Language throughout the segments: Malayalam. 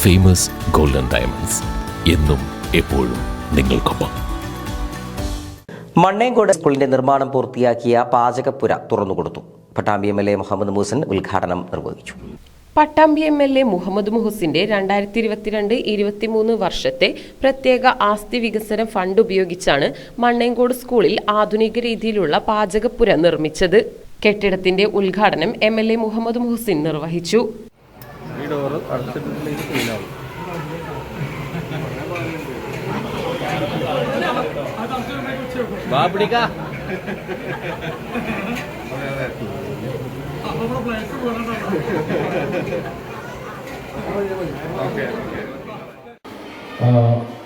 ഫേമസ് ഗോൾഡൻ ഡയമണ്ട്സ് എന്നും എപ്പോഴും നിങ്ങൾക്കൊപ്പം. മണ്ണേങ്കോട് സ്കൂളിന്റെ നിർമ്മാണം പൂർത്തിയാക്കിയ പാചകപ്പുര തുറന്നുകൊടുത്തു. പട്ടാമ്പി MLA മുഹമ്മദ് മുഹസിൻ ഉദ്ഘാടനം നിർവഹിച്ചു. പട്ടാമ്പി MLA മുഹമ്മദ് മുഹസിന്റെ 2022-23 വർഷത്തെ പ്രത്യേക ആസ്തി വികസന ഫണ്ട് ഉപയോഗിച്ചാണ് മണ്ണേങ്കോട് സ്കൂളിൽ ആധുനിക രീതിയിലുള്ള പാചകപ്പുര നിർമ്മിച്ചത്. കെട്ടിടത്തിന്റെ ഉദ്ഘാടനം MLA മുഹമ്മദ് മുഹസിൻ നിർവഹിച്ചു.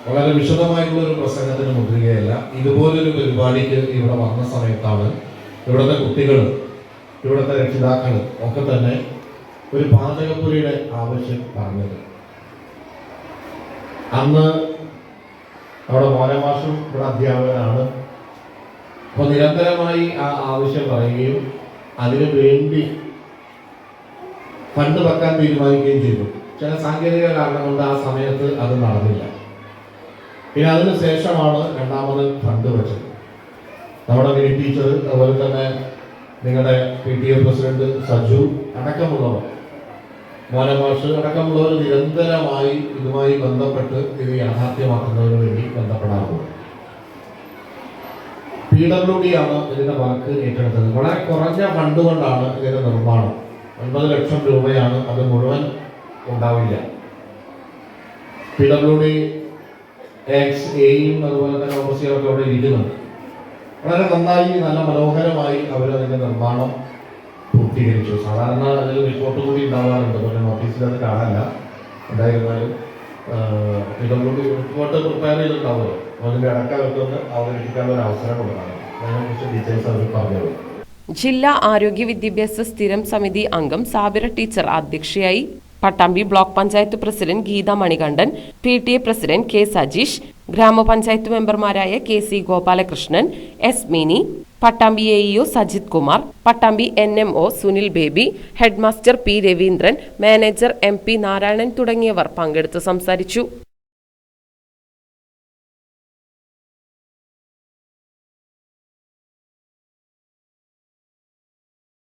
വളരെ വിശദമായിട്ടുള്ള ഒരു പ്രസംഗത്തിന് മുദ്രികയല്ല. ഇതുപോലൊരു പരിപാടിക്ക് ഇവിടെ വന്ന സമയത്താണ് ഇവിടുത്തെ കുട്ടികൾ, ഇവിടുത്തെ രക്ഷിതാക്കൾ ഒക്കെ തന്നെ ഒരു പാചകപ്പുരയുടെ ആവശ്യം പറഞ്ഞത്. അന്ന് അവിടെ മോനമാഷും ഇവിടെ അധ്യാപകനാണ്. അപ്പോൾ നിരന്തരമായി ആ ആവശ്യം പറയുകയും അതിനു വേണ്ടി ഫണ്ട് വെക്കാൻ തീരുമാനിക്കുകയും ചെയ്തു. ചില സാങ്കേതിക കാരണം കൊണ്ട് ആ സമയത്ത് അത് നടന്നില്ല. പിന്നെ അതിന് ശേഷമാണ് രണ്ടാമത് ഫണ്ട് വെച്ചത്. നമ്മുടെ മിനി ടീച്ചർ, അതുപോലെ തന്നെ നിങ്ങളുടെ PTA പ്രസിഡന്റ് സജു അടക്കമുള്ളവർ, മോനമാഷ് അടക്കമുള്ളവർ നിരന്തരമായി ഇതുമായി ബന്ധപ്പെട്ട് ഇത് യാഥാർത്ഥ്യമാക്കുന്നതിന് വേണ്ടി ബന്ധപ്പെടാറുണ്ട്. PWD ആണ് ഇതിന്റെ വർക്ക് ഏറ്റെടുത്തത്. വളരെ കുറഞ്ഞ ഫണ്ട് കൊണ്ടാണ് ഇതിന്റെ നിർമ്മാണം. 9 ലക്ഷം രൂപയാണ്. അത് മുഴുവൻ ഉണ്ടാവില്ല. PWD XAയും അതുപോലെ തന്നെ ഓഫീസിലൊക്കെ അവിടെ ഇരിക്കുന്നുണ്ട്. വളരെ നന്നായി, നല്ല മനോഹരമായി അവർ അതിന്റെ നിർമ്മാണം പൂർത്തീകരിച്ചു. സാധാരണ അതിൽ റിപ്പോർട്ട് കൂടി ഉണ്ടാവാറുണ്ട്, പക്ഷേ നോട്ടീസിൽ അത് കാണാനില്ല. എന്തായിരുന്നാലും PWD റിപ്പോർട്ട് പ്രിപ്പയർ ചെയ്തിട്ടുണ്ടാവുമല്ലോ, അതിന്റെ അടക്കമൊക്കെ അവതരിപ്പിക്കാനുള്ള ഒരു അവസരം കൊടുക്കണം. അതിനെക്കുറിച്ച് ഡീറ്റെയിൽസ് അവർ പറഞ്ഞോളൂ. ജില്ലാ ആരോഗ്യ വിദ്യാഭ്യാസ സ്ഥിരം സമിതി അംഗം സാബിറ ടീച്ചർ അധ്യക്ഷയായി. Pattambi block panchayat president Geetha Manikandan, PTA president K Sajeesh, ഗ്രാമപഞ്ചായത്ത് മെമ്പർമാരായ KC Gopalakrishnan, S Mini, Pattambi AEO Sajith Kumar, Pattambi NMO Sunil Baby, headmaster P Raveendran, manager MP Narayanan തുടങ്ങിയവർ പങ്കെടുത്ത് സംസാരിച്ചു.